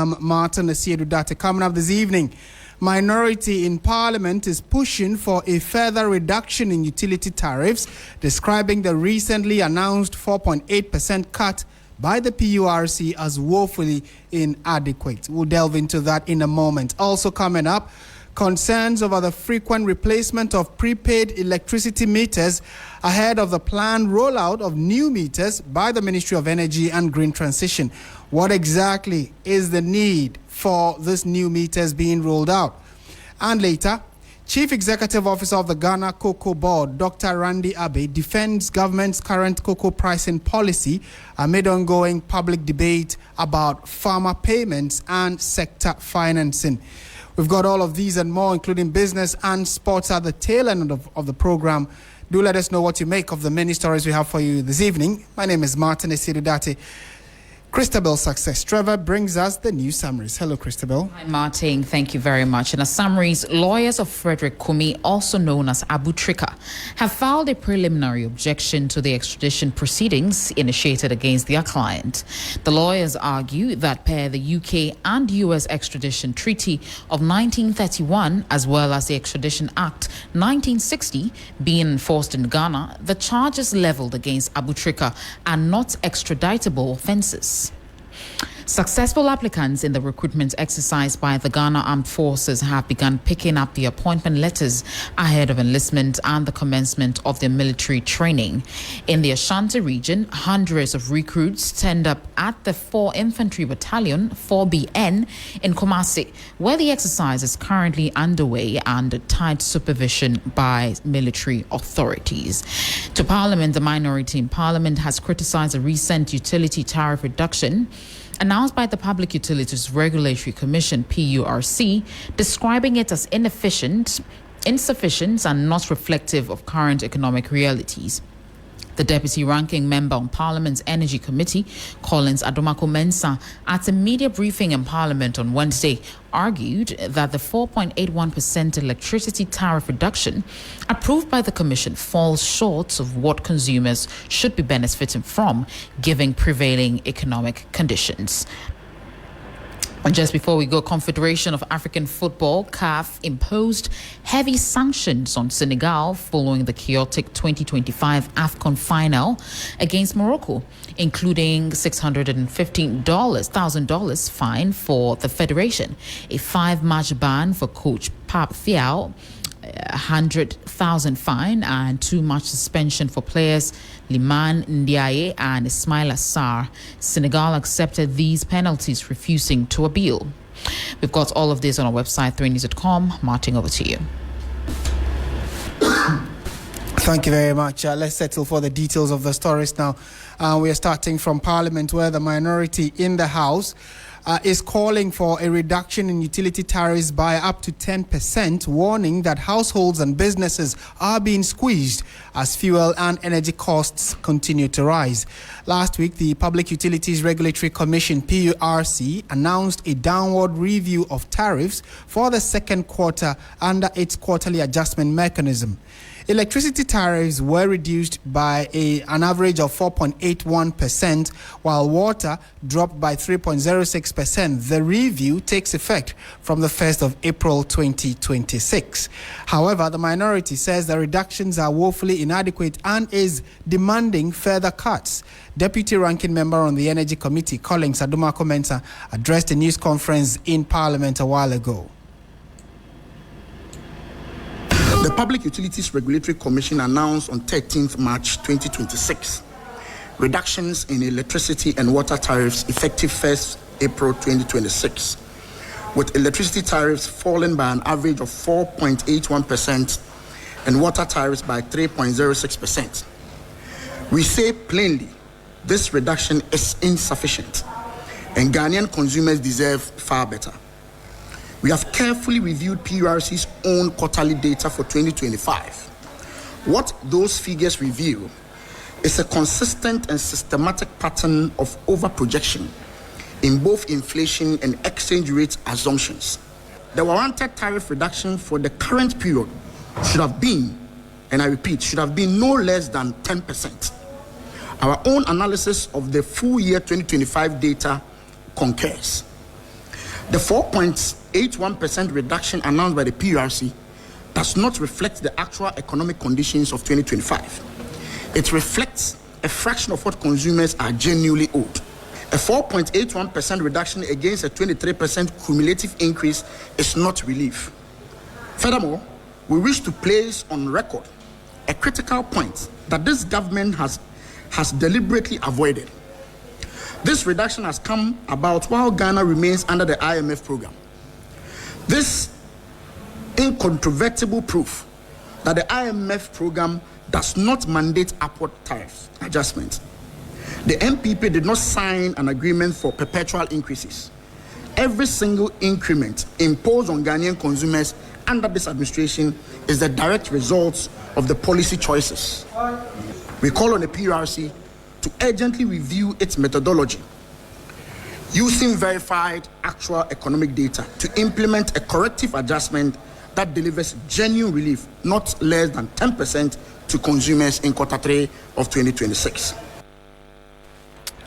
am Martin Asiedu-Dartey. Coming up this evening, minority in Parliament is pushing for a further reduction in utility tariffs, describing the recently announced 4.8% cut by the PURC as woefully inadequate. We'll delve into that in a moment. Also coming up, concerns over the frequent replacement of prepaid electricity meters ahead of the planned rollout of new meters by the Ministry of Energy and Green Transition. What exactly is the need for these new meters being rolled out? And later, Chief Executive Officer of the Ghana Cocoa Board, Dr. Randy Abbey, defends government's current cocoa pricing policy amid ongoing public debate about farmer payments and sector financing. We've got all of these and more, including business and sports, at the tail end of the program. Do let us know what you make of the many stories we have for you this evening. My name is Martin Asiedu-Dartey. Christabel success. Treve brings us the news summaries. Hello, Christabel. Hi, Martin. Thank you very much. In the summaries, lawyers of Frederick Kumi, also known as Abu Trika, have filed a preliminary objection to the extradition proceedings initiated against their client. The lawyers argue that per the UK and US extradition treaty of 1931, as well as the Extradition Act 1960 being enforced in Ghana, the charges leveled against Abu Trika are not extraditable offences. Successful applicants in the recruitment exercise by the Ghana Armed Forces have begun picking up the appointment letters ahead of enlistment and the commencement of their military training. In the Ashanti region, hundreds of recruits turned up at the 4 Infantry Battalion, 4BN, in Kumasi, where the exercise is currently underway under tight supervision by military authorities. To Parliament, the minority in Parliament has criticized a recent utility tariff reduction announced by the Public Utilities Regulatory Commission, PURC, describing it as insufficient and not reflective of current economic realities. The Deputy Ranking Member on Parliament's Energy Committee, Collins Adomako-Mensah, at a media briefing in Parliament on Wednesday, argued that the 4.81% electricity tariff reduction approved by the Commission falls short of what consumers should be benefiting from, given prevailing economic conditions. And just before we go, Confederation of African Football, CAF, imposed heavy sanctions on Senegal following the chaotic 2025 AFCON final against Morocco, including $615,000 fine for the federation, a 5-match ban for coach Pape Thiaw, 100,000 fine, and 2-match suspension for players Liman Ndiaye and Ismail Assar. Senegal accepted these penalties, refusing to appeal. We've got all of this on our website, 3news.com. Martin, over to you. Thank you very much. Let's settle for the details of the stories now. We are starting from Parliament, where the minority in the House is calling for a reduction in utility tariffs by up to 10%, warning that households and businesses are being squeezed as fuel and energy costs continue to rise. Last week, the Public Utilities Regulatory Commission, PURC, announced a downward review of tariffs for the second quarter under its quarterly adjustment mechanism. Electricity tariffs were reduced by an average of 4.81%, while water dropped by 3.06%. The review takes effect from the 1st of April 2026. However, the minority says the reductions are woefully inadequate and is demanding further cuts. Deputy Ranking Member on the Energy Committee, Collins Adomako-Mensah, addressed a news conference in Parliament a while ago. The Public Utilities Regulatory Commission announced on 13th March 2026 reductions in electricity and water tariffs effective 1st April 2026, with electricity tariffs falling by an average of 4.81% and water tariffs by 3.06%. We say plainly, this reduction is insufficient and Ghanaian consumers deserve far better. We have carefully reviewed PURC's own quarterly data for 2025. What those figures reveal is a consistent and systematic pattern of overprojection in both inflation and exchange rate assumptions. The warranted tariff reduction for the current period should have been, and I repeat, should have been no less than 10%. Our own analysis of the full year 2025 data concurs. The 4.81% reduction announced by the PURC does not reflect the actual economic conditions of 2025. It reflects a fraction of what consumers are genuinely owed. A 4.81% reduction against a 23% cumulative increase is not relief. Furthermore, we wish to place on record a critical point that this government has deliberately avoided. This reduction has come about while Ghana remains under the IMF program. This incontrovertible proof that the IMF program does not mandate upward tariff adjustment. The MPP did not sign an agreement for perpetual increases. Every single increment imposed on Ghanaian consumers under this administration is the direct result of the policy choices. We call on the PURC to urgently review its methodology, using verified actual economic data to implement a corrective adjustment that delivers genuine relief, not less than 10% to consumers in Q3 of 2026.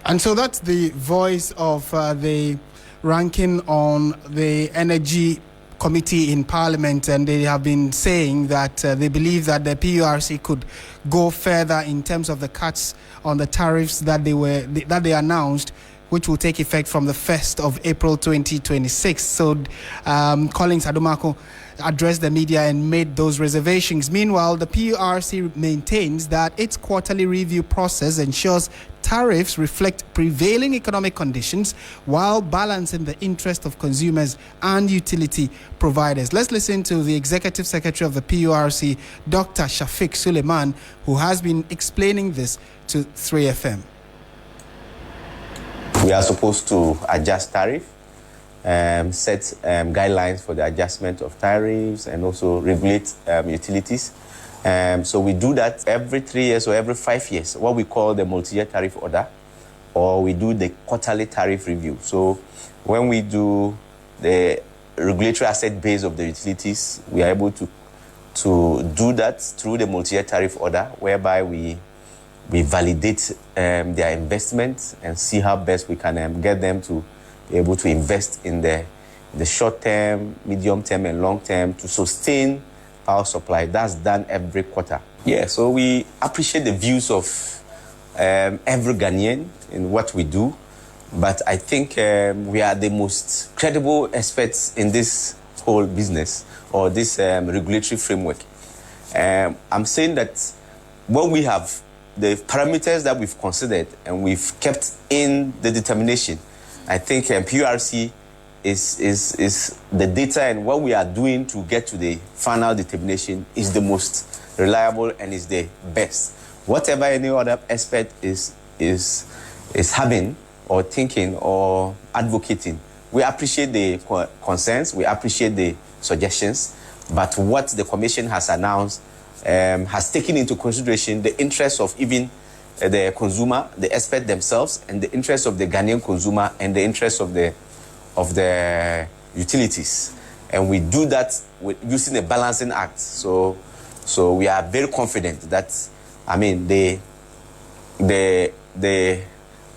And so that's the voice of the ranking on the Energy Committee in Parliament, and they have been saying that they believe that the PURC could go further in terms of the cuts on the tariffs that they announced, which will take effect from the 1st of April 2026. So Collins Adumako addressed the media and made those reservations. Meanwhile, the PURC maintains that its quarterly review process ensures tariffs reflect prevailing economic conditions while balancing the interest of consumers and utility providers. Let's listen to the Executive Secretary of the PURC, Dr. Shafiq Suleiman, who has been explaining this to 3FM. We are supposed to adjust tariff, set guidelines for the adjustment of tariffs, and also regulate utilities. So we do that every 3 years or every 5 years, what we call the multi-year tariff order, or we do the quarterly tariff review. So when we do the regulatory asset base of the utilities, we are able to do that through the multi-year tariff order, whereby we validate their investments and see how best we can get them to be able to invest in the short term, medium term, and long term to sustain power supply. That's done every quarter. Yeah, so we appreciate the views of every Ghanaian in what we do, but I think we are the most credible experts in this whole business or this regulatory framework. I'm saying that when we have the parameters that we've considered and we've kept in the determination, I think PURC is the data, and what we are doing to get to the final determination is the most reliable and is the best. Whatever any other expert is having or thinking or advocating, we appreciate the concerns, we appreciate the suggestions, but what the Commission has announced has taken into consideration the interests of even the consumer, the expert themselves, and the interests of the Ghanaian consumer and the interests of the utilities. And we do that using a balancing act. So we are very confident that, I mean, the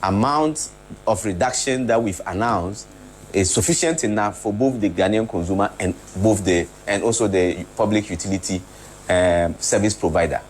amount of reduction that we've announced is sufficient enough for both the Ghanaian consumer and also the public utility service provider.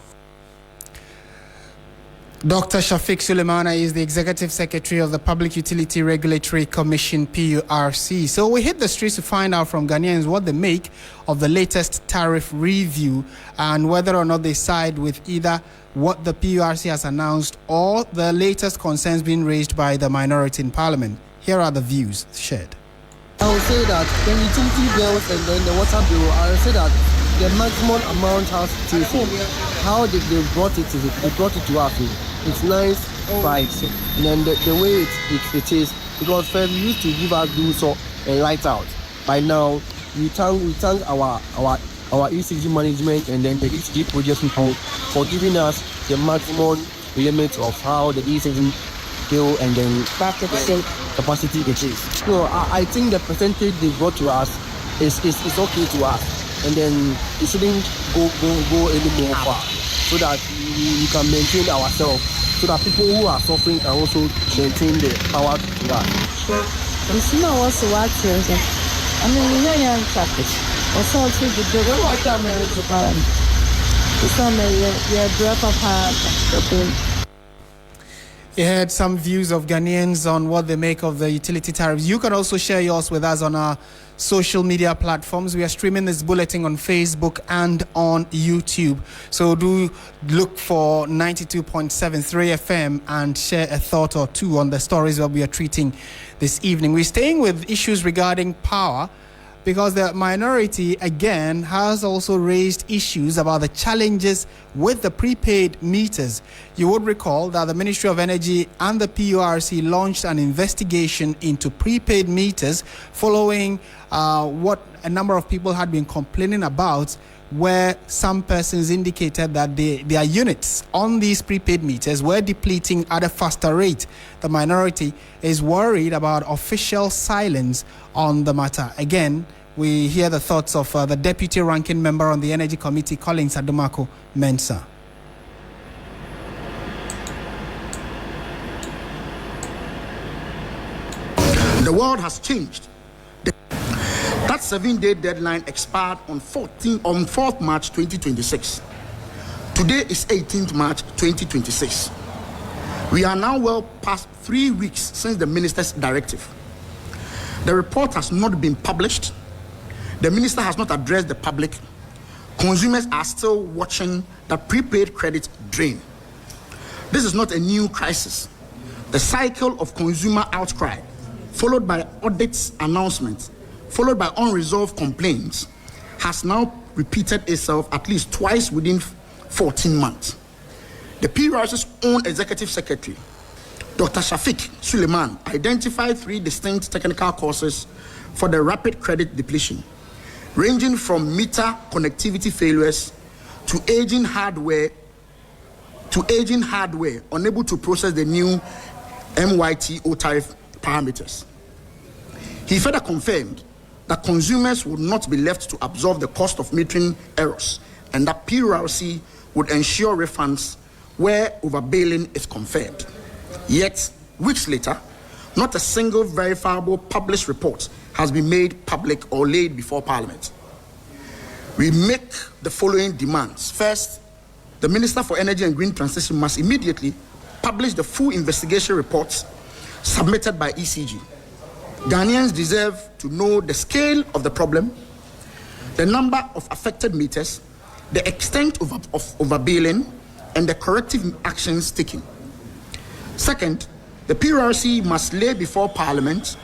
Dr. Shafiq Suleimana is the Executive Secretary of the Public Utility Regulatory Commission, PURC. So we hit the streets to find out from Ghanaians what they make of the latest tariff review and whether or not they side with either what the PURC has announced or the latest concerns being raised by the minority in Parliament. Here are the views shared. I would say that the utility bills and then the water bill, I would say that the maximum amount has to be how they brought it to us. It's nice price, and then the way it is, because first we used to give us do so and light out. By now, we thank our ECG management and then the ECG project people for giving us the maximum limit of how the ECG bill and then capacity it is. So I think the percentage they brought to us is okay to us, and then it shouldn't go any more far, so that we can maintain ourselves, so that people who are suffering can also maintain the power to that. It's not what's watching. I mean, you're young traffic. Or something to do. What time is it? It's on your breath of heart. You heard some views of Ghanaians on what they make of the utility tariffs. You can also share yours with us on our social media platforms. We are streaming this bulletin on Facebook and on YouTube. So do look for 92.73 FM and share a thought or two on the stories that we are treating this evening. We're staying with issues regarding power, because the minority, again, has also raised issues about the challenges with the prepaid meters. You would recall that the Ministry of Energy and the PURC launched an investigation into prepaid meters following what a number of people had been complaining about, where some persons indicated that their units on these prepaid meters were depleting at a faster rate. The minority is worried about official silence on the matter. Again, we hear the thoughts of the Deputy Ranking Member on the Energy Committee, Collins Adomako-Mensah. The world has changed. That 7-day deadline expired on 4th March 2026. Today is 18th March 2026. We are now well past 3 weeks since the minister's directive. The report has not been published. The minister has not addressed the public. Consumers are still watching the prepaid credit drain. This is not a new crisis. The cycle of consumer outcry, followed by audits announcements, followed by unresolved complaints, has now repeated itself at least twice within 14 months. The PURC's own executive secretary, Dr. Shafiq Suleiman, identified 3 distinct technical causes for the rapid credit depletion, ranging from meter connectivity failures to aging hardware unable to process the new MYTO tariff parameters. He further confirmed that consumers would not be left to absorb the cost of metering errors, and that PURC would ensure refunds where overbilling is confirmed. Yet, weeks later, not a single verifiable published report has been made public or laid before Parliament. We make the following demands. First, the Minister for Energy and Green Transition must immediately publish the full investigation reports submitted by ECG. Ghanaians deserve to know the scale of the problem, the number of affected meters, the extent of overbilling, and the corrective actions taken. Second, the PURC must lay before Parliament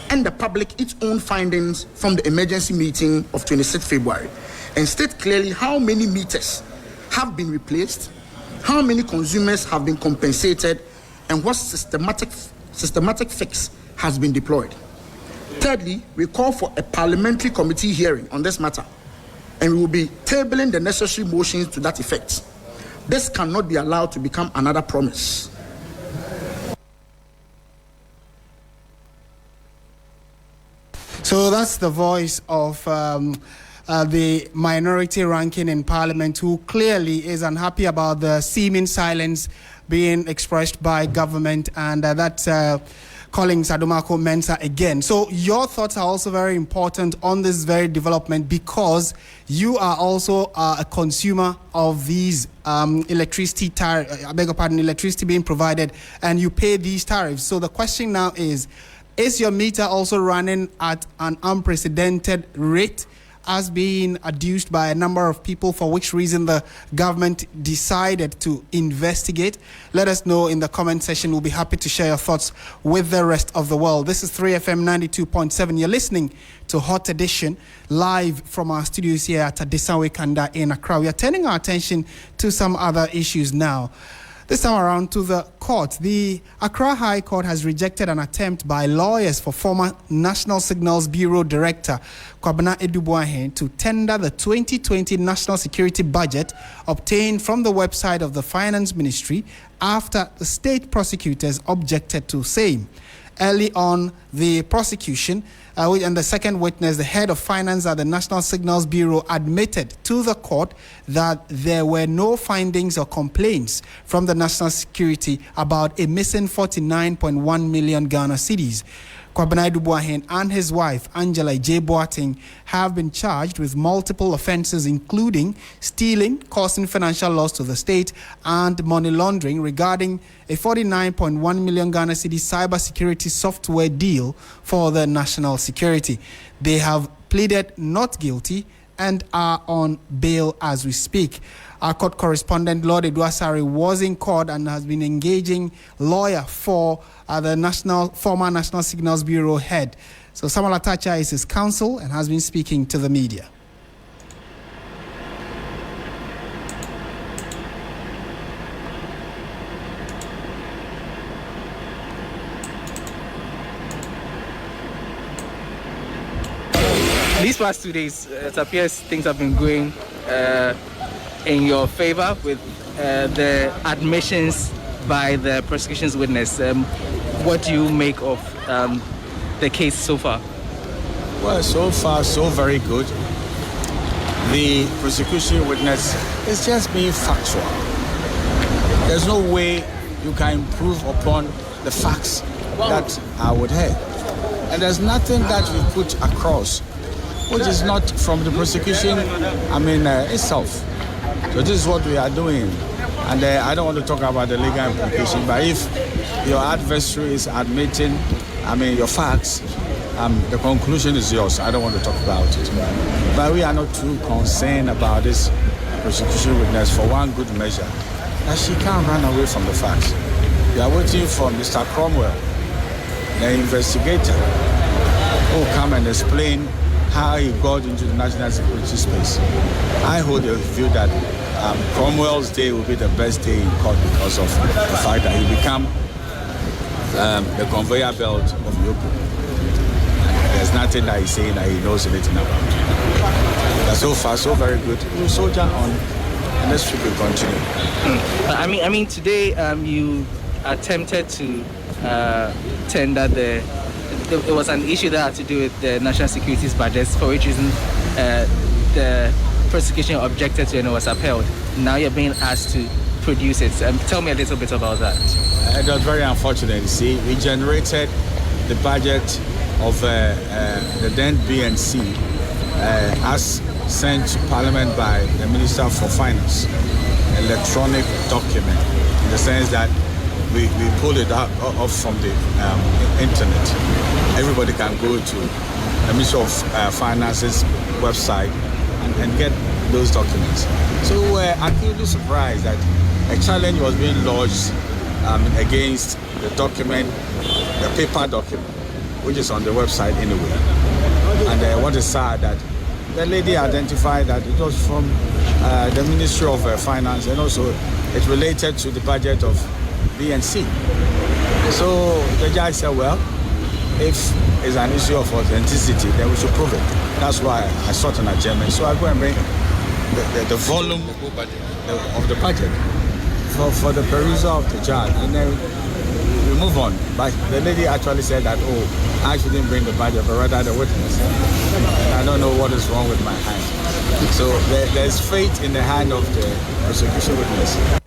and the public its own findings from the emergency meeting of 26 February and state clearly how many meters have been replaced, how many consumers have been compensated, and what systematic fix has been deployed. Thirdly, we call for a parliamentary committee hearing on this matter, and we will be tabling the necessary motions to that effect. This cannot be allowed to become another promise. So that's the voice of the minority ranking in Parliament, who clearly is unhappy about the seeming silence being expressed by government, and that's Collins Adomako-Mensah again. So your thoughts are also very important on this very development, because you are also a consumer of these electricity electricity being provided, and you pay these tariffs. So the question now is your meter also running at an unprecedented rate, as being adduced by a number of people, for which reason the government decided to investigate? Let us know in the comment section. We'll be happy to share your thoughts with the rest of the world. This is 3FM 92.7. You're listening to Hotedition live from our studios here at Adisanwe Kanda in Accra. We are turning our attention to some other issues now. This time around to the court. The Accra High Court has rejected an attempt by lawyers for former National Signals Bureau Director Kwabena Edubuahen to tender the 2020 National Security Budget obtained from the website of the Finance Ministry after the state prosecutors objected to same. Early on, the prosecution and the second witness, the head of finance at the National Signals Bureau, admitted to the court that there were no findings or complaints from the National Security about a missing 49.1 million Ghana cedis. Kwabena Aiedu-Dartey and his wife, Angela J. Boateng, have been charged with multiple offences, including stealing, causing financial loss to the state, and money laundering regarding a 49.1 million Ghana cedi cybersecurity software deal for the national security. They have pleaded not guilty and are on bail as we speak. Our court correspondent, Lord Edwasari, was in court and has been engaging lawyer for the former National Signals Bureau head. So Samuel Atacha is his counsel and has been speaking to the media. These past 2 days, it appears things have been going in your favor with the admissions by the prosecution's witness. What do you make of the case so far? Well, so far, so very good. The prosecution witness is just being factual. There's no way you can improve upon the facts that I would have. And there's nothing that we put across which is not from the prosecution, itself. So this is what we are doing. And I don't want to talk about the legal implication, but if your adversary is admitting, your facts, the conclusion is yours. I don't want to talk about it. But we are not too concerned about this prosecution witness for one good measure, that she can't run away from the facts. We are waiting for Mr. Cromwell, the investigator, who will come and explain how he got into the national security space. I hold the view that Cromwell's day will be the best day in court because of the fact that he become the conveyor belt of Yopo. There's nothing that he's saying that he knows anything about. But so far, so very good. We'll soldier on, and this week will continue. Today you attempted to tender it was an issue that had to do with the national security's budgets, for which reason the prosecution objected to and it was upheld. Now you're being asked to produce it. Tell me a little bit about that. It was very unfortunate. You see, we generated the budget of the then BNC as sent to Parliament by the Minister for Finance, electronic document, in the sense that we pulled it off from the internet. Everybody can go to the Ministry of Finance's website and get those documents. So we're acutely surprised that a challenge was being lodged against the document, the paper document, which is on the website anyway. And what is sad that the lady identified that it was from the Ministry of Finance, and also it related to the budget of BNC. So the judge said, well, if it's an issue of authenticity, then we should prove it. That's why I sought an adjournment. So I go and bring the volume of the budget for the perusal of the judge, and then we move on. But the lady actually said that, I shouldn't bring the budget, but rather the witness. And I don't know what is wrong with my hand. So there's faith in the hand of the prosecution witness.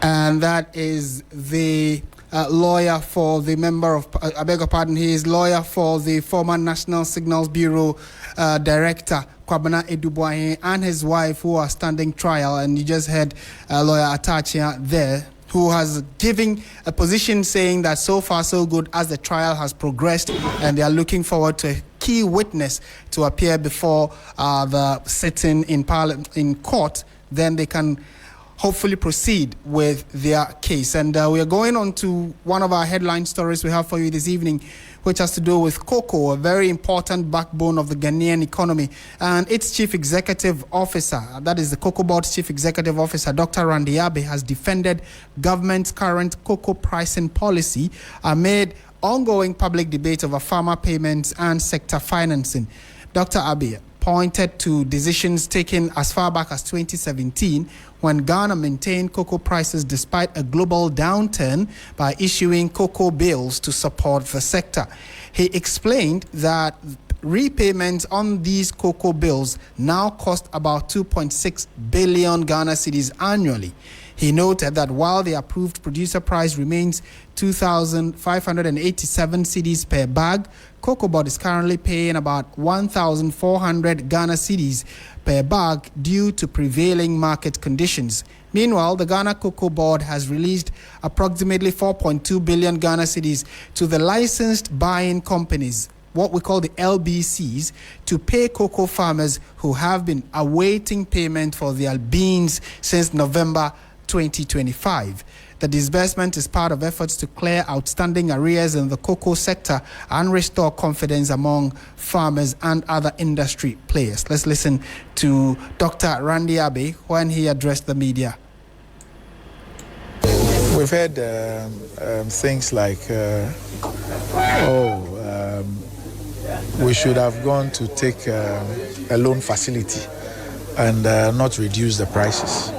And that is the lawyer for the member of, I beg your pardon, he is lawyer for the former National Signals Bureau director, Kwabena Aiedu-Dartey, and his wife, who are standing trial. And you just heard lawyer Atacha there, who has given a position saying that so far so good as the trial has progressed, and they are looking forward to a key witness to appear before the sitting in court. Then they can hopefully proceed with their case. And we are going on to one of our headline stories we have for you this evening, which has to do with cocoa, a very important backbone of the Ghanaian economy. And its chief executive officer, that is the Cocoa Board's chief executive officer, Dr. Randy Abbey, has defended government's current cocoa pricing policy amid ongoing public debate over farmer payments and sector financing. Dr. Abbey pointed to decisions taken as far back as 2017 when Ghana maintained cocoa prices despite a global downturn by issuing cocoa bills to support the sector. He explained that repayments on these cocoa bills now cost about 2.6 billion Ghana cedis annually. He He noted that while the approved producer price remains 2,587 cedis per bag, Cocoa Board is currently paying about 1,400 Ghana cedis per bag due to prevailing market conditions. Meanwhile, the Ghana Cocoa Board has released approximately 4.2 billion Ghana cedis to the licensed buying companies, what we call the LBCs, to pay cocoa farmers who have been awaiting payment for their beans since November 2025. The disbursement is part of efforts to clear outstanding arrears in the cocoa sector and restore confidence among farmers and other industry players. Let's listen to Dr. Randy Abbey when he addressed the media. We've heard things like, we should have gone to take a loan facility and not reduce the prices.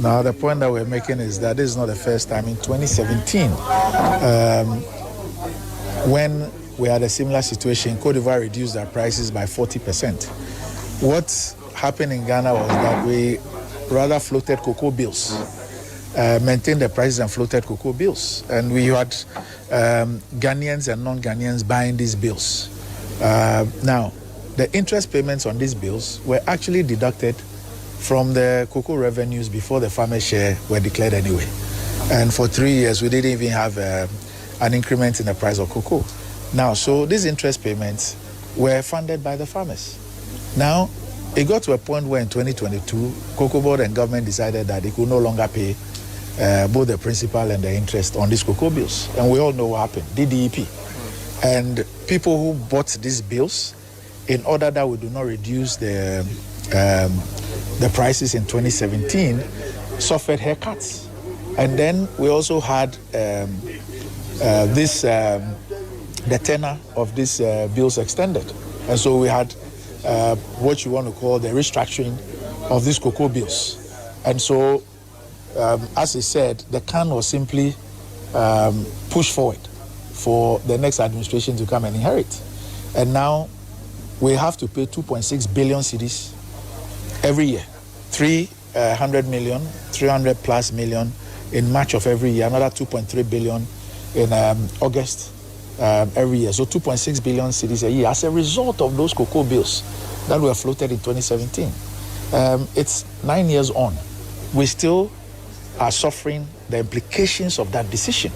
Now, the point that we're making is that this is not the first time. In 2017, when we had a similar situation, Côte d'Ivoire reduced their prices by 40%. What happened in Ghana was that we rather floated cocoa bills, maintained the prices and floated cocoa bills. And we had Ghanaians and non-Ghanaians buying these bills. Now, the interest payments on these bills were actually deducted from the cocoa revenues before the farmer share were declared anyway. And for 3 years, we didn't even have an increment in the price of cocoa. Now, so these interest payments were funded by the farmers. Now, it got to a point where in 2022, Cocoa Board and government decided that they could no longer pay both the principal and the interest on these cocoa bills. And we all know what happened, DDEP. And people who bought these bills, in order that we do not reduce the prices in 2017, suffered haircuts. And then we also had the tenor of these bills extended. And so we had what you want to call the restructuring of these cocoa bills. And so, as I said, the can was simply pushed forward for the next administration to come and inherit. And now we have to pay 2.6 billion cedis every year. 300 million, 300 plus million in March of every year, another 2.3 billion in August every year. So 2.6 billion cedis a year as a result of those cocoa bills that were floated in 2017. It's 9 years on. We still are suffering the implications of that decision.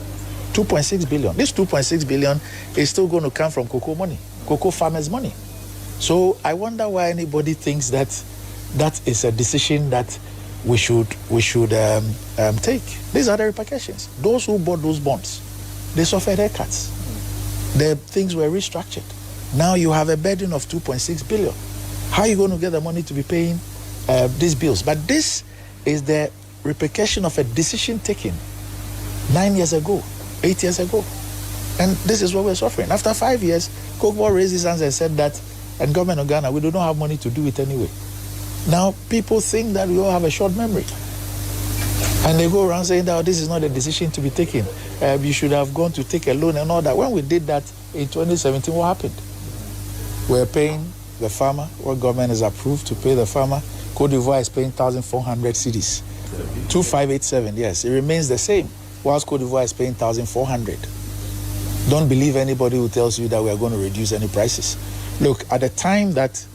2.6 billion. This 2.6 billion is still going to come from cocoa money, cocoa farmers' money. So I wonder why anybody thinks that that is a decision that we should take. These are the repercussions. Those who bought those bonds, they suffered haircuts. The things were restructured. Now you have a burden of 2.6 billion. How are you going to get the money to be paying these bills? But this is the repercussion of a decision taken 9 years ago, 8 years ago. And this is what we're suffering. After 5 years, Cocoa Board raised his hands and said that, and government of Ghana, we do not have money to do it anyway. Now, people think that we all have a short memory. And they go around saying that this is not a decision to be taken. You should have gone to take a loan and all that. When we did that in 2017, what happened? We're paying the farmer what government has approved to pay the farmer. Côte d'Ivoire is paying 1,400 cedis. 2,587, yes. It remains the same, whilst Côte d'Ivoire is paying 1,400. Don't believe anybody who tells you that we are going to reduce any prices. Look, at the time that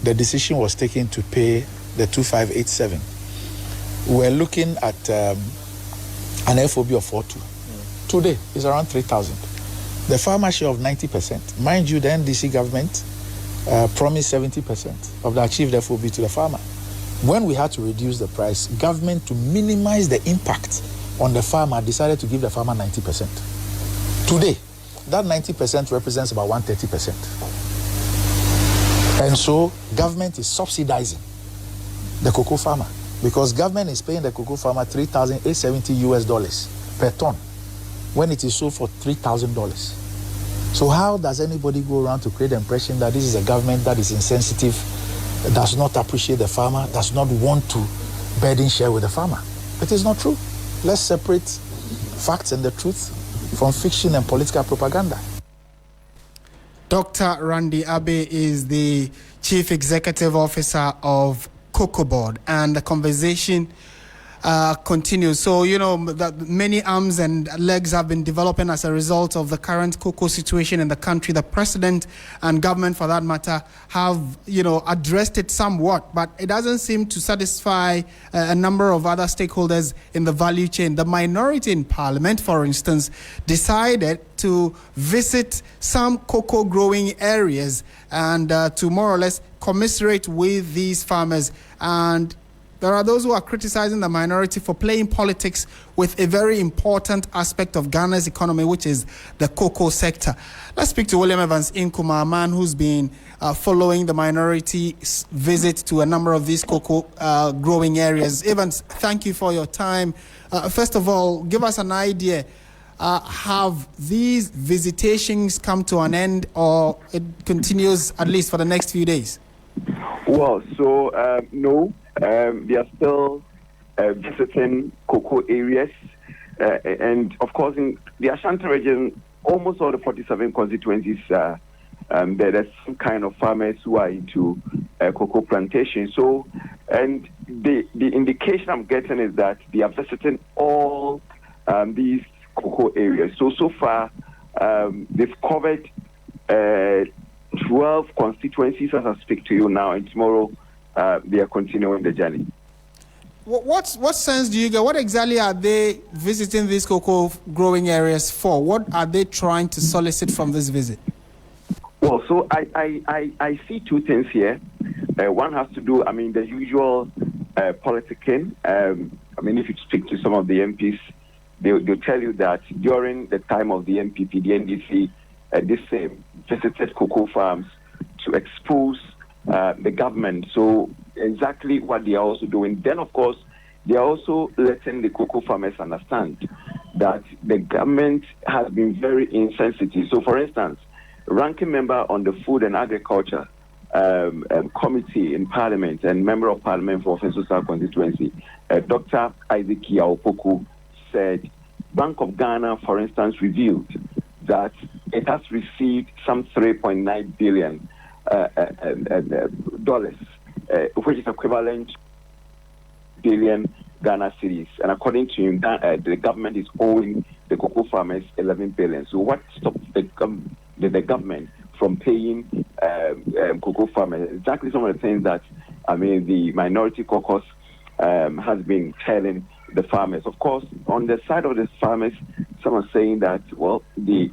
the decision was taken to pay the 2,587, we're looking at an FOB of 4.2. Today, it's around 3,000. The farmer share of 90%. Mind you, the NDC government promised 70% of the achieved FOB to the farmer. When we had to reduce the price, government, to minimize the impact on the farmer, decided to give the farmer 90%. Today, that 90% represents about 130%. And so, government is subsidizing the cocoa farmer, because government is paying the cocoa farmer $3,870 per ton when it is sold for $3,000. So how does anybody go around to create the impression that this is a government that is insensitive, does not appreciate the farmer, does not want to burden share with the farmer? It is not true. Let's separate facts and the truth from fiction and political propaganda. Dr. Randy Abbey is the Chief Executive Officer of Cocoa Board, and the conversation continues. So, that many arms and legs have been developing as a result of the current cocoa situation in the country. The president and government, for that matter, have, addressed it somewhat, but it doesn't seem to satisfy a number of other stakeholders in the value chain. The minority in parliament, for instance, decided to visit some cocoa growing areas and to more or less commiserate with these farmers. And there are those who are criticizing the minority for playing politics with a very important aspect of Ghana's economy, which is the cocoa sector. Let's speak to William Evans Nkuma, a man who's been following the minority's visit to a number of these cocoa growing areas. Evans, thank you for your time. First of all, give us an idea. Have these visitations come to an end, or it continues at least for the next few days? Well, no. They are still visiting cocoa areas. And, of course, in the Ashanti region, almost all the 47 constituencies, there's some kind of farmers who are into cocoa plantation. So, and the indication I'm getting is that they are visiting all these cocoa areas. So far, they've covered 12 constituencies as I speak to you now, and tomorrow they are continuing the journey. What sense do you get? What exactly are they visiting these cocoa growing areas for? What are they trying to solicit from this visit? Well, so I see two things here. One has to do, the usual politicking. If you speak to some of the MPs, they'll tell you that during the time of the MPP, the NDC, this visited cocoa farms to expose the government. So exactly what they are also doing. Then, of course, they are also letting the cocoa farmers understand that the government has been very insensitive. So, for instance, ranking member on the Food and Agriculture Committee in Parliament and Member of Parliament for Offensive South Constituency, Dr. Isaac Opoku, said Bank of Ghana, for instance, revealed that it has received some $3.9 billion dollars, which is equivalent to billion Ghana cedis. And according to him, the government is owing the cocoa farmers 11 billion. So what stops the government from paying cocoa farmers? Exactly some of the things that the minority caucus has been telling the farmers. Of course, on the side of the farmers, some are saying that, well, they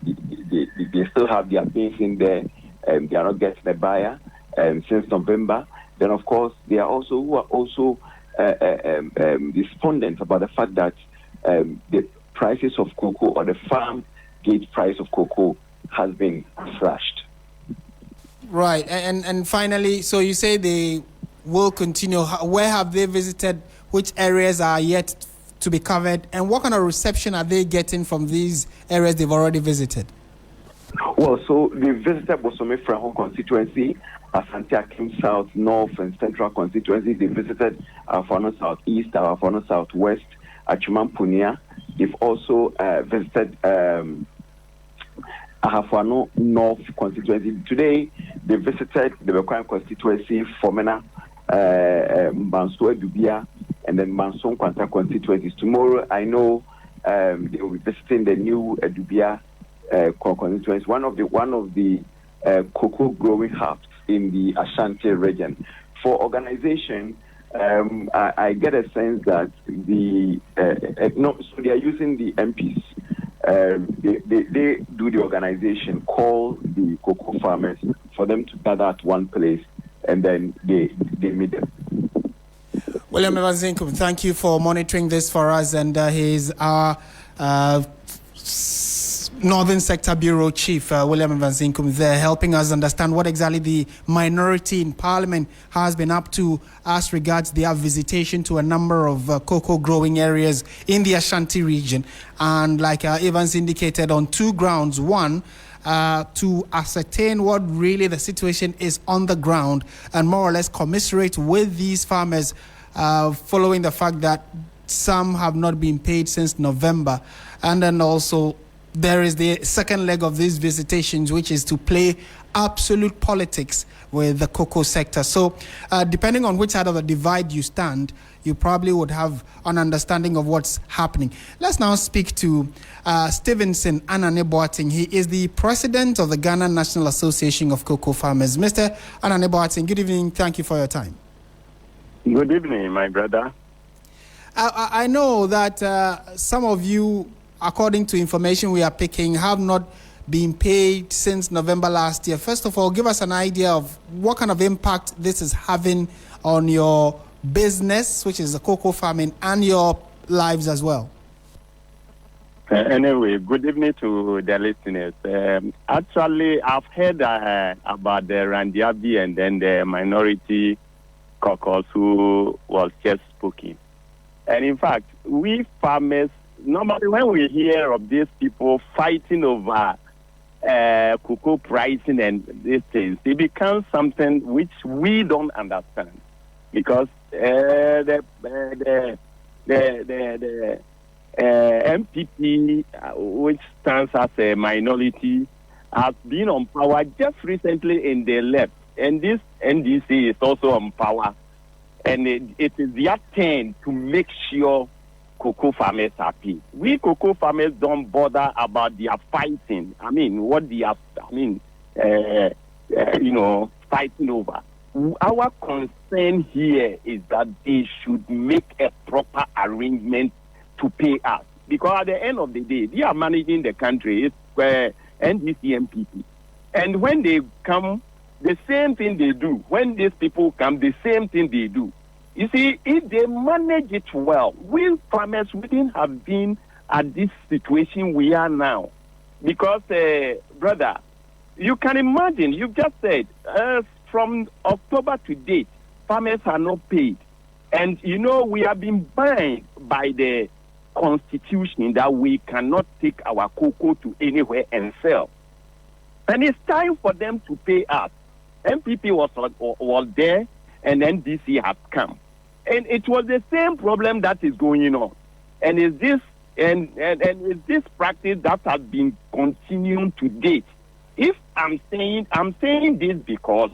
still have their beans in there, and they are not getting a buyer since November. Then, of course, there are also who are also despondent about the fact that the prices of cocoa, or the farm gate price of cocoa, has been slashed. Right, and finally, so you say they will continue. Where have they visited? Which areas are yet to be covered? And what kind of reception are they getting from these areas they've already visited? Well, so they visited Bosome Fraho constituency, Asante Akim South, North and Central constituencies. They visited Afano South East, Afano South West, Achuman Punia. They've also visited Ahafano North constituency. Today, they visited the Bekwan constituency, Fomena, Mbanso Edubia, and then Manson Kwanta constituencies. Tomorrow, I know they will be visiting the new Edubia constituency, one of the cocoa growing hubs in the Ashanti region. For organization, I get a sense that so they are using the MPs. They do the organization, call the cocoa farmers for them to gather at one place, and then they meet them. William Evans Nkuma, thank you for monitoring this for us, and he's our Northern Sector Bureau Chief, William Evans Nkuma, there, helping us understand what exactly the minority in Parliament has been up to as regards their visitation to a number of cocoa growing areas in the Ashanti region. And like Evans indicated, on two grounds. One, to ascertain what really the situation is on the ground and more or less commiserate with these farmers following the fact that some have not been paid since November. And then also there is the second leg of these visitations, which is to play absolute politics with the cocoa sector. So depending on which side of the divide you stand, you probably would have an understanding of what's happening. Let's now speak to Stevenson Anane-Boateng. He is the president of the Ghana National Association of Cocoa Farmers. Mr. Anane-Boateng, good evening. Thank you for your time. Good evening, my brother. I know that some of you, according to information we are picking, have not been paid since November last year. First of all, give us an idea of what kind of impact this is having on your business, which is the cocoa farming, and your lives as well. Anyway, good evening to the listeners. Actually, I've heard about the Abbey and then the minority caucus who was just speaking. And in fact, we farmers, normally when we hear of these people fighting over cocoa pricing and these things, it becomes something which we don't understand. Because the MPP, which stands as a minority, has been on power just recently in the left. And this NDC is also on power. And it is their turn to make sure cocoa farmers are paid. We cocoa farmers don't bother about their fighting. I mean, what they are, fighting over. Our concern here is that they should make a proper arrangement to pay us. Because at the end of the day, they are managing the country. It's NDC MPP. And when they come, the same thing they do. When these people come, the same thing they do. You see, if they manage it well, we farmers wouldn't have been at this situation we are now. Because, brother, you can imagine, you've just said, from October to date, farmers are not paid. And, we have been bound by the constitution that we cannot take our cocoa to anywhere and sell. And it's time for them to pay us. MPP was there, and then DC has come. And it was the same problem that is going on. And is this practice that has been continuing to date. If I'm saying this because,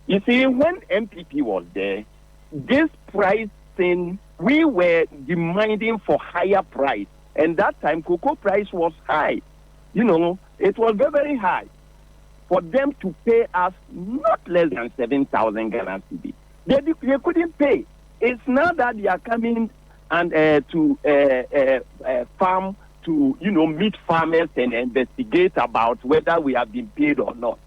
you see, when MPP was there, this pricing, we were demanding for higher price. And that time, cocoa price was high. It was very, very high. For them to pay us not less than 7,000 Ghana cedi. They couldn't pay. It's now that they are coming and to farm to, meet farmers and investigate about whether we have been paid or not.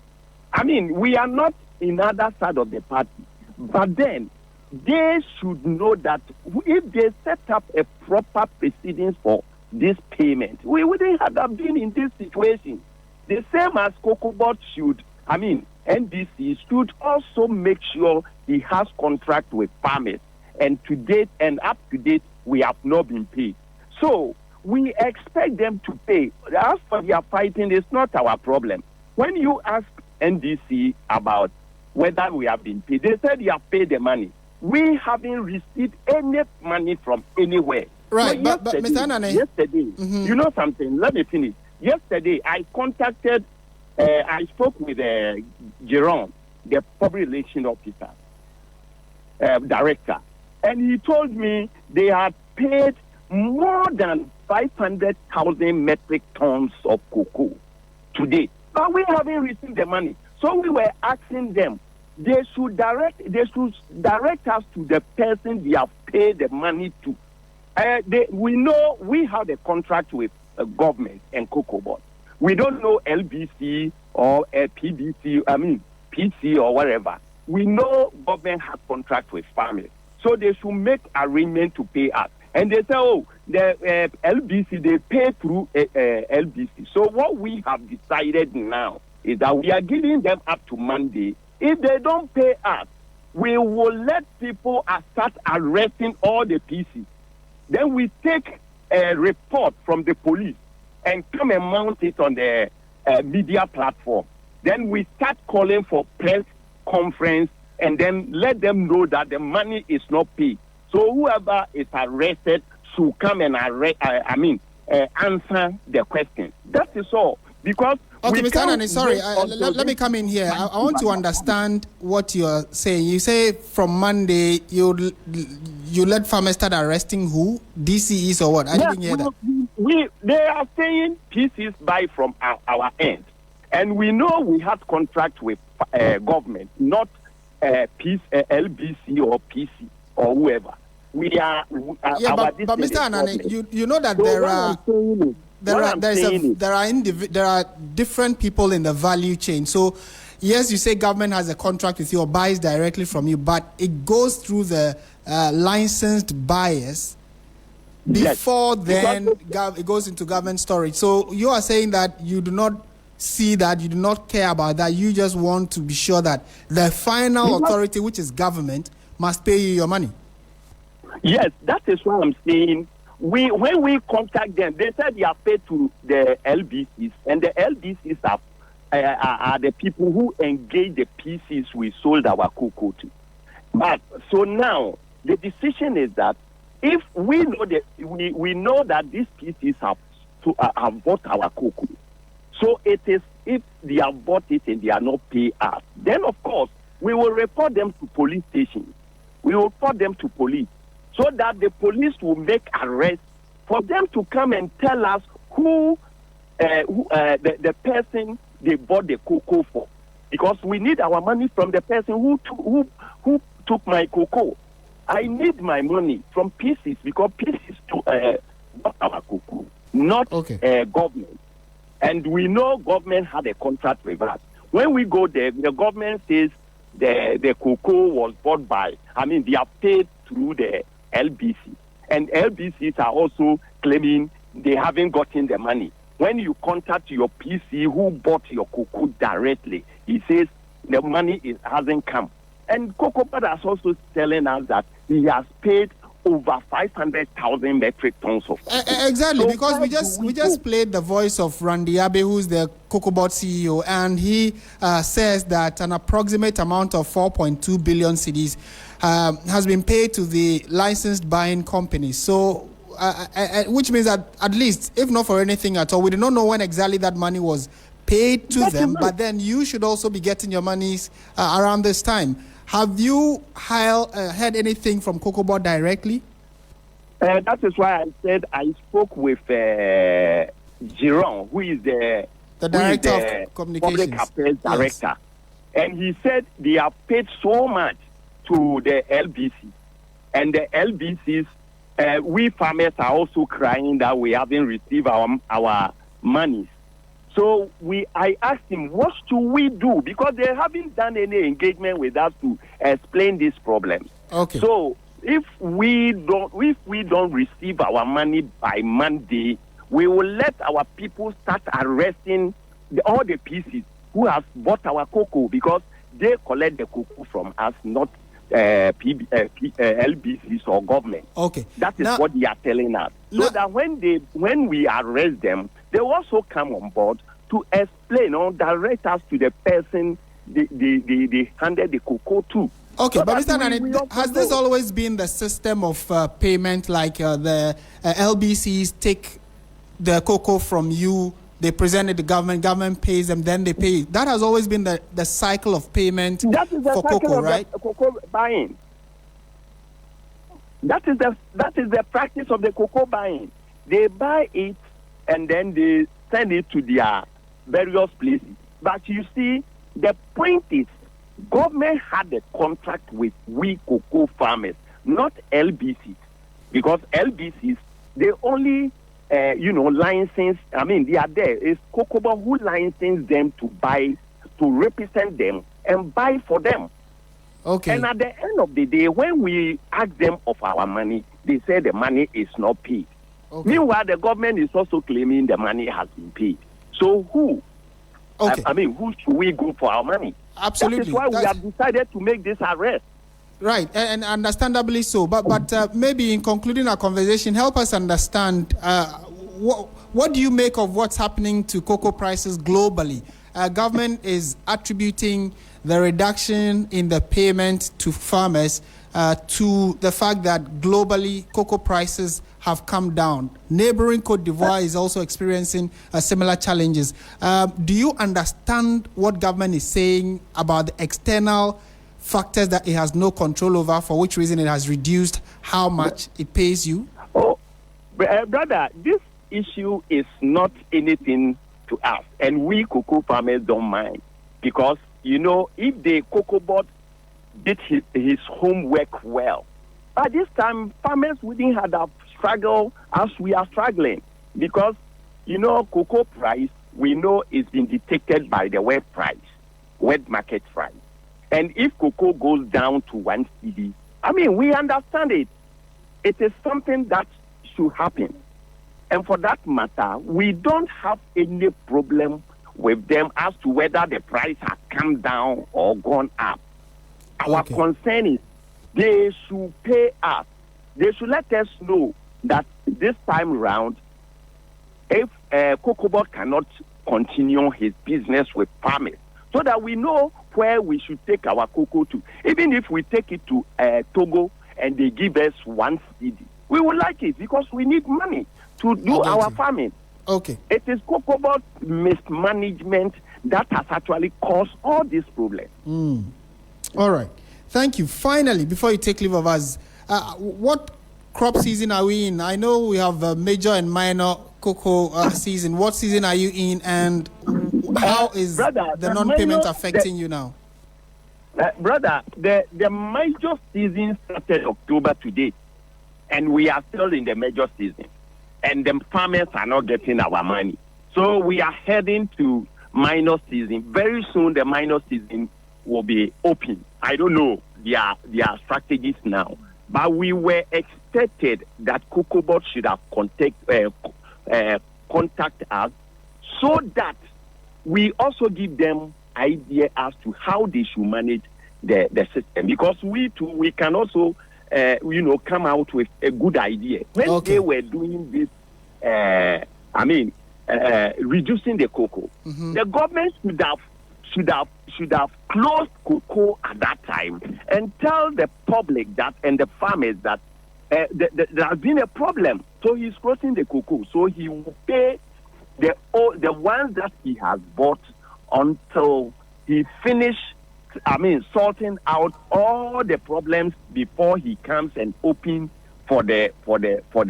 I mean, we are not in other side of the party. But then, they should know that if they set up a proper proceedings for this payment, we wouldn't have been in this situation. The same as Cocobot NDC should also make sure he has contract with farmers. And to date and up to date, we have not been paid. So we expect them to pay. As for their fighting, it's not our problem. When you ask NDC about whether we have been paid, they said you have paid the money. We haven't received any money from anywhere. Right, so but Mr. Anane. Yesterday, you know something? Let me finish. Yesterday, I spoke with Jerome, the public relation officer, director, and he told me they had paid more than 500,000 metric tons of cocoa today, but we haven't received the money. So we were asking them, they should direct us to the person they have paid the money to. We know we have a contract with government and Cocoa Board. We don't know LBC or PC or whatever. We know government has contract with farmers. So they should make arrangement to pay us. And they say, the LBC, they pay through LBC. So what we have decided now is that we are giving them up to Monday. If they don't pay us, we will let people start arresting all the PCs. Then we take a report from the police and come and mount it on the media platform. Then we start calling for press conference and then let them know that the money is not paid. So whoever is arrested should come and answer the question. That is all. Because Okay, Mr. Anani, sorry, let me come in here. I want to understand what you're saying. You say from Monday you let farmers start arresting who? DCEs or what? I didn't hear that. They are saying PCs buy from our end. And we know we had contract with government, not LBC or PC or whoever. We are. But Mr. Anani, you know that there are different people in the value chain. So yes, you say government has a contract with you or buys directly from you, but it goes through the licensed buyers before then it goes into government storage. So you are saying that you do not see that, you do not care about that, you just want to be sure that the final authority, which is government, must pay you your money. Yes, that is what I'm saying. When we contact them, they said they are paid to the LBCs, and the LBCs are the people who engage the PCs we sold our cocoa to. But so now the decision is that if we know that we know that these PCs have bought our cocoa, so it is if they have bought it and they are not paying us, then of course we will report them to police stations. We will report them to police, so that the police will make arrests for them to come and tell us who the person they bought the cocoa for, because we need our money from the person who took my cocoa. I need my money from PCs because PCs bought our cocoa, not government. And we know government had a contract with us. When we go there, the government says the cocoa was bought by, they are paid through the LBC. And LBCs are also claiming they haven't gotten the money. When you contact your PC who bought your cocoa directly, he says the money hasn't come. And Cocoa Butter is also telling us that he has paid over 500,000 metric tons of cocoa. Exactly, so because we just played the voice of Randy Abbey, who's the Cocoa Board CEO, and he says that an approximate amount of 4.2 billion cedis has been paid to the licensed buying companies. So, which means that at least, if not for anything at all, we do not know when exactly that money was paid to them, but then you should also be getting your monies around this time. Have you heard anything from Cocoa Board directly? That is why I said I spoke with Jerome, who is the director of communications, public affairs director, and he said they have paid so much to the LBC, and the LBCs, we farmers are also crying that we haven't received our monies. So I asked him, what should we do? Because they haven't done any engagement with us to explain these problems. Okay. So if we don't receive our money by Monday, we will let our people start arresting all the PCs who have bought our cocoa, because they collect the cocoa from us, not LBCs or government. Okay. That is what they are telling us. So that when we arrest them, they also come on board to explain or direct us to the person they handed the cocoa to. Okay, so but Mr. Nani, has this always been the system of payment, like the LBCs take the cocoa from you, they present it to government pays them, then they pay? That has always been the cycle of payment for cocoa, right? Cocoa buying. That is the practice of the cocoa buying. They buy it and then they send it to their various places. But you see, the point is, government had a contract with we cocoa farmers, not LBCs, because LBCs, they only license. They are there. It's Cocoa Board who license them to buy, to represent them and buy for them. Okay. And at the end of the day, when we ask them of our money, they say the money is not paid. Okay. Meanwhile, the government is also claiming the money has been paid. So who? Okay. Who should we go for our money? Absolutely. That is why we have decided to make this arrest. Right, and understandably so. But maybe in concluding our conversation, help us understand what do you make of what's happening to cocoa prices globally? Government is attributing the reduction in the payment to farmers to the fact that globally cocoa prices have come down. Neighboring Cote d'Ivoire is also experiencing similar challenges. Do you understand what government is saying about the external factors that it has no control over, for which reason it has reduced how much it pays you? Oh, brother, this issue is not anything to us, and we cocoa farmers don't mind, because, if the cocoa board did his homework well, by this time, farmers wouldn't have that struggle as we are struggling, because, cocoa price, we know is being dictated by the wet market price. And if cocoa goes down to 1 cedi, we understand it. It is something that should happen. And for that matter, we don't have any problem with them as to whether the price has come down or gone up. Our concern is they should pay us. They should let us know that this time around, if Cocoa Board cannot continue his business with farmers, so that we know where we should take our cocoa to. Even if we take it to Togo and they give us 1 cedi, we would like it because we need money to do our farming. Okay. It is Cocoa Board mismanagement that has actually caused all these problems. All right. Thank you. Finally, before you take leave of us, what crop season are we in? I know we have a major and minor cocoa season. What season are you in, and how is the non-payment affecting you now? Brother, the major season started October today, and we are still in the major season, and the farmers are not getting our money. So we are heading to minor season. Very soon, the minor season will be open. I don't know their strategies now, but we were expected that Cocoa Board should have contact us so that we also give them idea as to how they should manage the system, because we can also come out with a good idea. When they were doing this, reducing the cocoa, the government should have closed cocoa at that time and tell the public that, and the farmers that there has been a problem. So he's closing the cocoa. So he will pay the ones that he has bought until he sorting out all the problems before he comes and open for the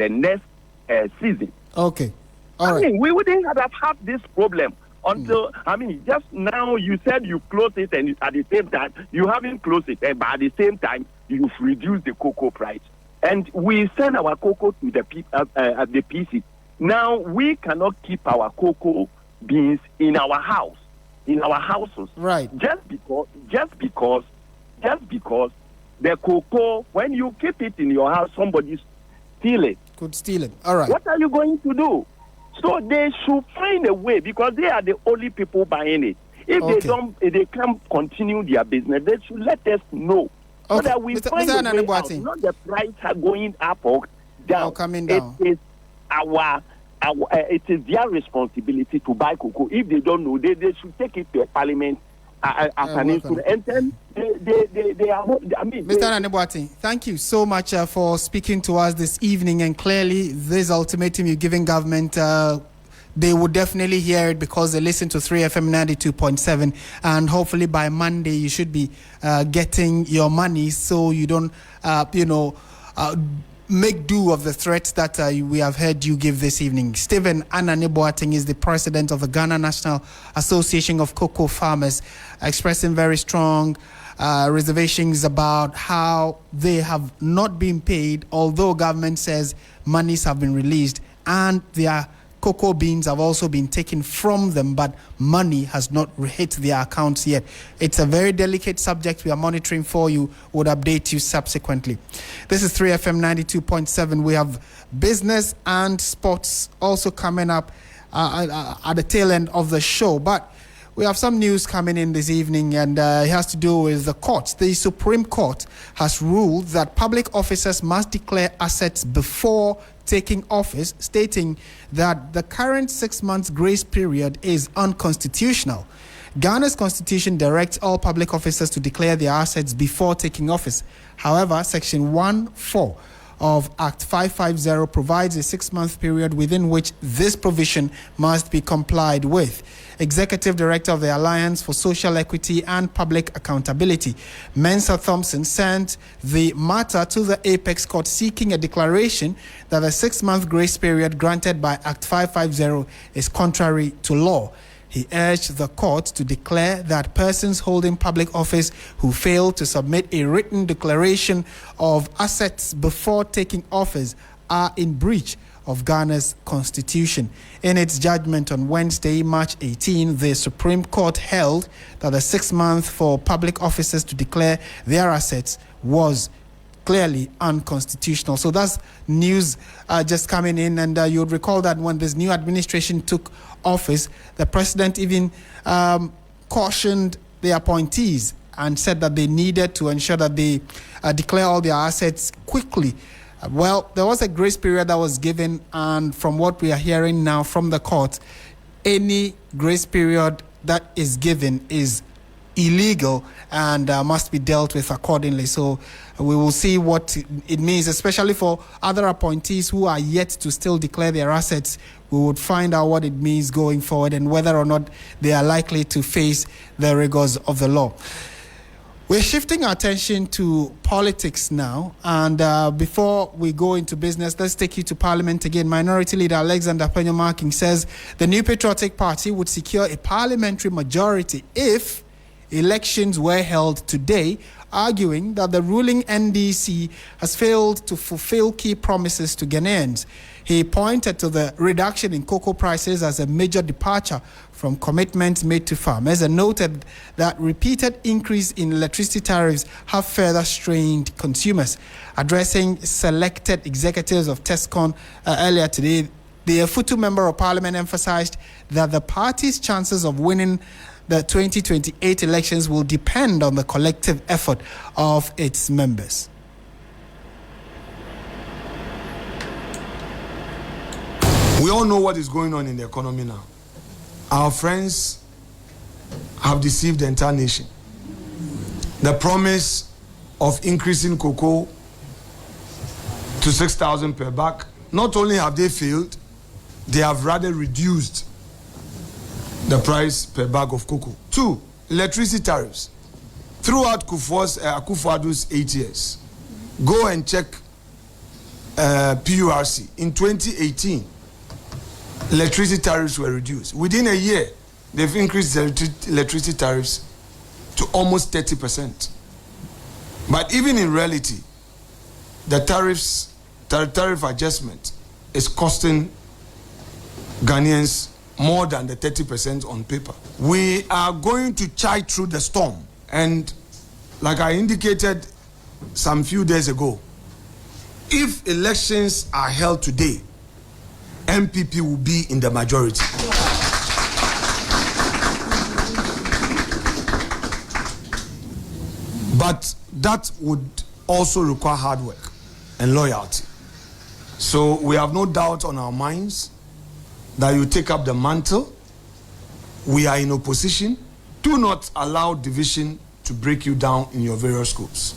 next season. Okay. All right. We wouldn't have had this problem until, just now you said you closed it, and at the same time, you haven't closed it, but at the same time, you've reduced the cocoa price. And we send our cocoa to the PC. Now, we cannot keep our cocoa beans in our houses. Right. Just because the cocoa, when you keep it in your house, somebody could steal it. All right. What are you going to do? So they should find a way, because they are the only people buying it. If they can't continue their business, they should let us know. So that we find a way out, not the price are going up or down. Coming down. It is it is their responsibility to buy cocoa. If they don't know, they should take it to Parliament as an instrument. And then they are. Mr. Ananibuati, thank you so much for speaking to us this evening. And clearly, this ultimatum you're giving government, they will definitely hear it because they listen to 3FM 92.7. And hopefully by Monday, you should be getting your money, so you don't, make do of the threats that we have heard you give this evening. Stephen Ananibuati is the president of the Ghana National Association of Cocoa Farmers, expressing very strong reservations about how they have not been paid, although government says monies have been released and their cocoa beans have also been taken from them, but money has not hit their accounts yet. It's a very delicate subject we are monitoring for you. Would update you subsequently. This is 3FM 92.7. We have business and sports also coming up at the tail end of the show, but we have some news coming in this evening, and it has to do with the courts. The Supreme Court has ruled that public officers must declare assets before taking office, stating that the current 6 months grace period is unconstitutional. Ghana's constitution directs all public officers to declare their assets before taking office. However, Section 1(4) of Act 550 provides a 6-month period within which this provision must be complied with. Executive Director of the Alliance for Social Equity and Public Accountability, Mensa Thompson, sent the matter to the Apex Court seeking a declaration that the 6-month grace period granted by Act 550 is contrary to law. He urged the court to declare that persons holding public office who fail to submit a written declaration of assets before taking office are in breach of Ghana's constitution. In its judgment on Wednesday, March 18, the Supreme Court held that the 6 months for public officers to declare their assets was clearly unconstitutional. So that's news just coming in, and you would recall that when this new administration took office, the president even cautioned the appointees and said that they needed to ensure that they declare all their assets quickly. Well, there was a grace period that was given, and from what we are hearing now from the court, any grace period that is given is illegal and must be dealt with accordingly. So we will see what it means, especially for other appointees who are yet to still declare their assets. We would find out what it means going forward and whether or not they are likely to face the rigors of the law. We're shifting our attention to politics now, and before we go into business, let's take you to Parliament again. Minority Leader Alexander Penyomarking says the New Patriotic Party would secure a parliamentary majority if elections were held today, arguing that the ruling NDC has failed to fulfill key promises to Ghanaians. He pointed to the reduction in cocoa prices as a major departure from commitments made to farmers and noted that repeated increase in electricity tariffs have further strained consumers. Addressing selected executives of TESCON earlier today, the Afutu Member of Parliament emphasized that the party's chances of winning the 2028 elections will depend on the collective effort of its members. We all know what is going on in the economy now. Our friends have deceived the entire nation. The promise of increasing cocoa to 6,000 per bag, not only have they failed, they have rather reduced the price per bag of cocoa. 2, electricity tariffs. Throughout Akufo-Addo's 8 years, go and check PURC. In 2018, electricity tariffs were reduced. Within a year, they've increased the electricity tariffs to almost 30%. But even in reality, the tariff adjustment is costing Ghanaians more than the 30% on paper. We are going to chide through the storm. And like I indicated some few days ago, if elections are held today, MPP will be in the majority. But that would also require hard work and loyalty. So we have no doubt on our minds that you take up the mantle. We are in opposition. Do not allow division to break you down in your various schools.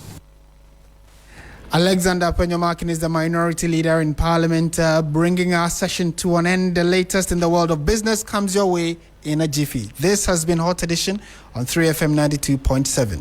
Alexander Penyomarking is the minority leader in Parliament, bringing our session to an end. The latest in the world of business comes your way in a jiffy. This has been Hotedition on 3FM 92.7.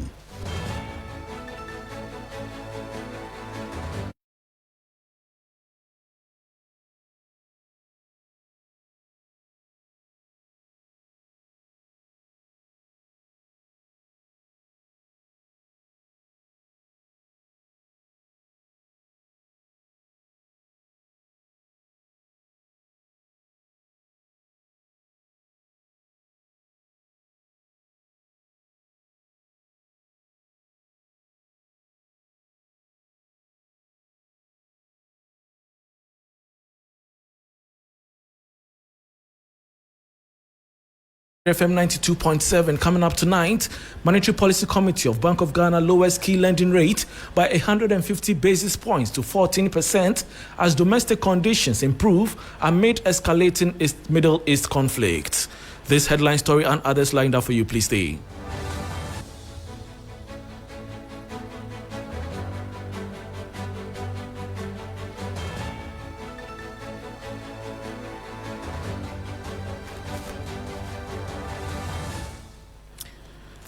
FM 92.7 coming up tonight. Monetary Policy Committee of Bank of Ghana lowers key lending rate by 150 basis points to 14% as domestic conditions improve amid escalating Middle East conflict. This headline story and others lined up for you. Please stay.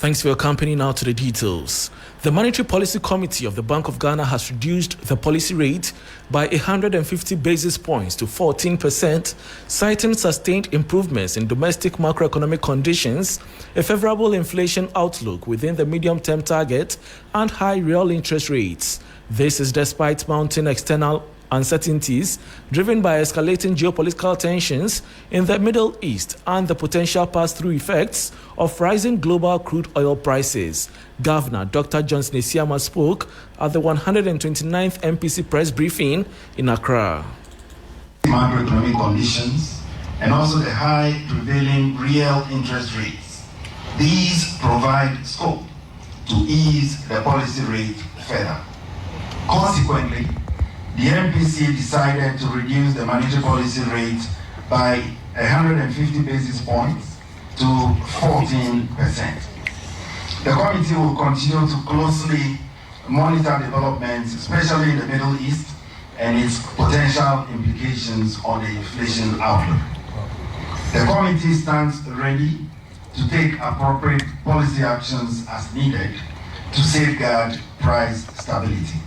Thanks for your company. Now to the details. The Monetary Policy Committee of the Bank of Ghana has reduced the policy rate by 150 basis points to 14%, citing sustained improvements in domestic macroeconomic conditions, a favorable inflation outlook within the medium-term target, and high real interest rates. This is despite mounting external uncertainties driven by escalating geopolitical tensions in the Middle East and the potential pass-through effects of rising global crude oil prices. Governor Dr. Johnson Esiama spoke at the 129th MPC press briefing in Accra. Macroeconomic conditions and also the high prevailing real interest rates. These provide scope to ease the policy rate further. Consequently, the MPC decided to reduce the monetary policy rate by 150 basis points to 14%. The committee will continue to closely monitor developments, especially in the Middle East, and its potential implications on the inflation outlook. The committee stands ready to take appropriate policy actions as needed to safeguard price stability.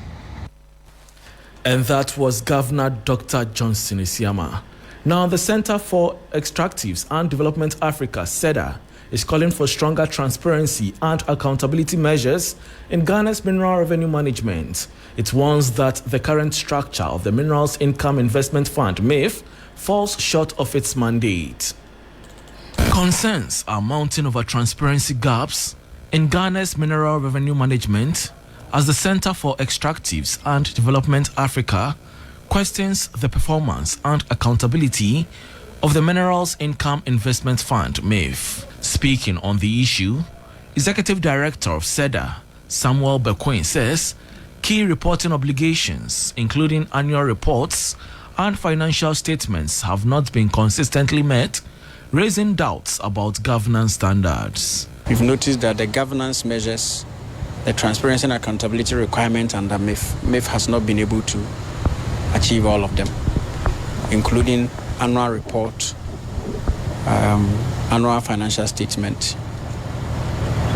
And that was Governor Dr. Johnson Esiama. Now, the Center for Extractives and Development Africa, CEDA, is calling for stronger transparency and accountability measures in Ghana's mineral revenue management. It warns that the current structure of the Minerals Income Investment Fund, MIF, falls short of its mandate. Concerns are mounting over transparency gaps in Ghana's mineral revenue management as the Center for Extractives and Development Africa questions the performance and accountability of the Minerals Income Investment Fund, MIF. Speaking on the issue, Executive Director of CEDA, Samuel Bequin, says key reporting obligations, including annual reports and financial statements, have not been consistently met, raising doubts about governance standards. We've noticed that the governance measures, the transparency and accountability requirement under MIF has not been able to achieve all of them, including annual report, annual financial statement.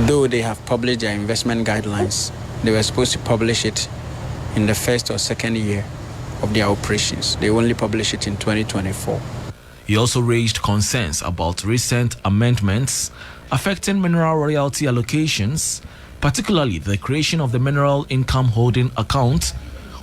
Though they have published their investment guidelines, they were supposed to publish it in the first or second year of their operations. They only publish it in 2024. He also raised concerns about recent amendments affecting mineral royalty allocations, particularly the creation of the Mineral Income Holding Account,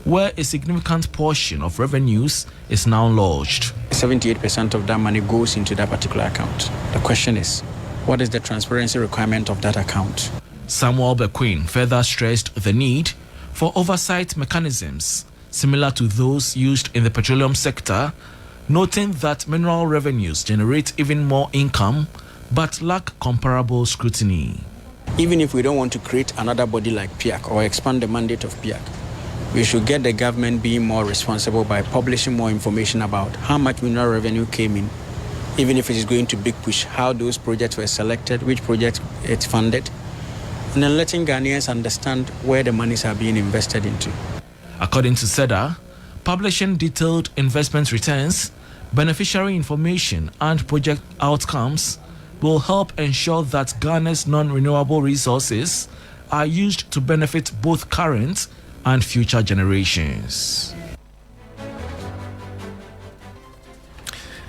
where a significant portion of revenues is now lodged. 78% of that money goes into that particular account. The question is, what is the transparency requirement of that account? Samuel Bequin further stressed the need for oversight mechanisms similar to those used in the petroleum sector, noting that mineral revenues generate even more income but lack comparable scrutiny. Even if we don't want to create another body like PURC or expand the mandate of PURC, we should get the government being more responsible by publishing more information about how much mineral revenue came in, even if it is going to big push, how those projects were selected, which projects it's funded, and then letting Ghanaians understand where the monies are being invested into. According to CEDA, publishing detailed investment returns, beneficiary information, and project outcomes will help ensure that Ghana's non-renewable resources are used to benefit both current and future generations.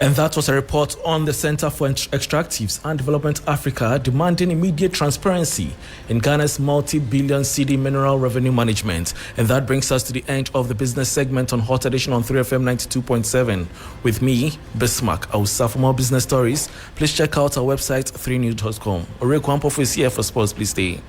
And that was a report on the Center for Extractives and Development Africa demanding immediate transparency in Ghana's multi-billion cedi mineral revenue management. And that brings us to the end of the business segment on Hotedition on 3FM 92.7. With me, Bismarck Ausa. For more business stories, please check out our website, 3news.com. Ore Kwampofu is here for sports. Please stay.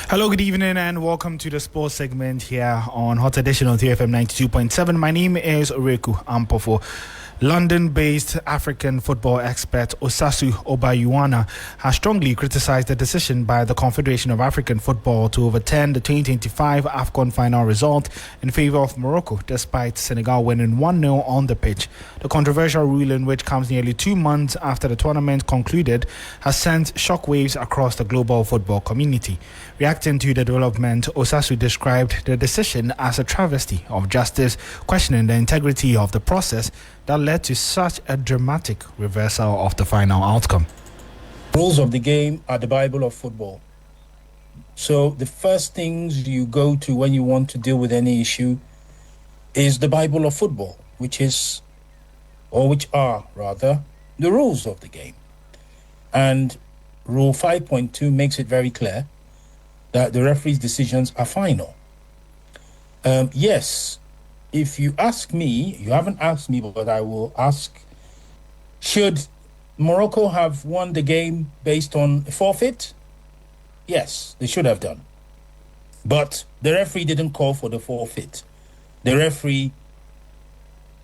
Hello, good evening, and welcome to the sports segment here on Hotedition on TFM 92.7. My name is Oreku Ampofo. London-based African football expert Osasu Obayuwana has strongly criticized the decision by the Confederation of African Football to overturn the 2025 AFCON final result in favor of Morocco, despite Senegal winning 1-0 on the pitch. The controversial ruling, which comes nearly 2 months after the tournament concluded, has sent shockwaves across the global football community. Reacting to the development, Osasu described the decision as a travesty of justice, questioning the integrity of the process that led to such a dramatic reversal of the final outcome. Rules of the game are the Bible of football. So the first things you go to when you want to deal with any issue is the Bible of football, which are the rules of the game. And Rule 5.2 makes it very clear that the referee's decisions are final. Yes, if you ask me, you haven't asked me, but I will ask, should Morocco have won the game based on a forfeit? Yes, they should have done. But the referee didn't call for the forfeit. The referee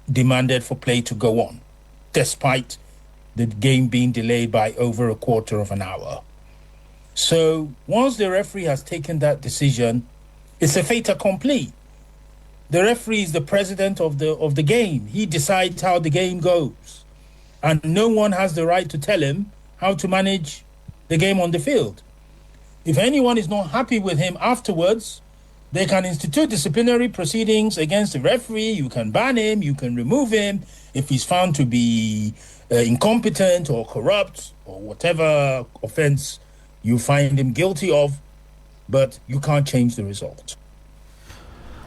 demanded for play to go on, despite the game being delayed by over a quarter of an hour. So once the referee has taken that decision, it's a fait accompli. The referee is the president of the game. He decides how the game goes. And no one has the right to tell him how to manage the game on the field. If anyone is not happy with him afterwards, they can institute disciplinary proceedings against the referee. You can ban him, you can remove him if he's found to be incompetent or corrupt or whatever offense you find him guilty of, but you can't change the result.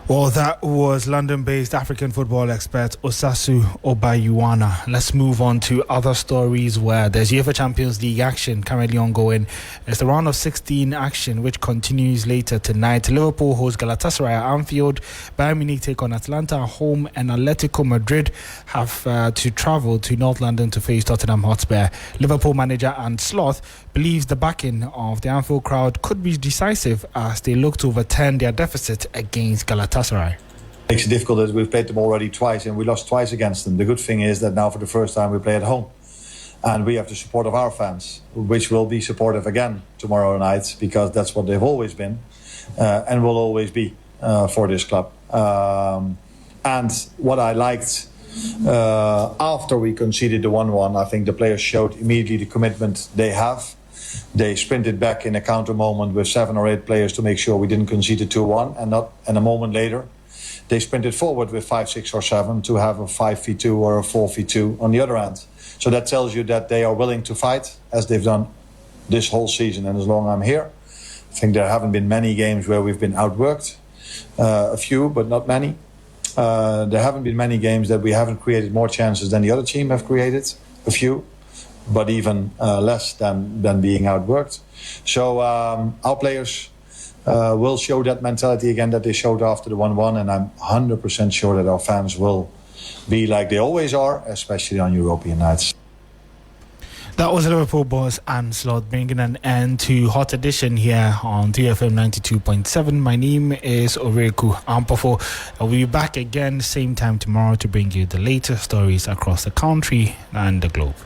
Well, that was London-based African football expert Osasu Obayuwana. Let's move on to other stories where there's UEFA Champions League action currently ongoing. It's the round of 16 action, which continues later tonight. Liverpool host Galatasaray at Anfield. Bayern Munich take on Atlanta at home, and Atletico Madrid have to travel to North London to face Tottenham Hotspur. Liverpool manager Arne Slot believes the backing of the Anfield crowd could be decisive as they look to overturn their deficit against Galatasaray. Makes it difficult that we've played them already twice and we lost twice against them. The good thing is that now for the first time we play at home. And we have the support of our fans, which will be supportive again tomorrow night, because that's what they've always been and will always be for this club. And what I liked after we conceded the 1-1, I think the players showed immediately the commitment they have. They sprinted back in a counter moment with 7 or 8 players to make sure we didn't concede a 2-1, and a moment later they sprinted forward with 5, 6 or 7 to have a 5v2 or a 4v2 on the other end. So that tells you that they are willing to fight, as they've done this whole season and as long as I'm here. I think there haven't been many games where we've been outworked. A few, but not many. There haven't been many games that we haven't created more chances than the other team have created. A few, but even less than being outworked. So our players will show that mentality again that they showed after the 1-1, and I'm 100% sure that our fans will be like they always are, especially on European nights. That was Liverpool boss Arne Slot bringing an end to Hotedition here on TFM 92.7. My name is Oreku Ampofo. I'll be back again same time tomorrow to bring you the latest stories across the country and the globe.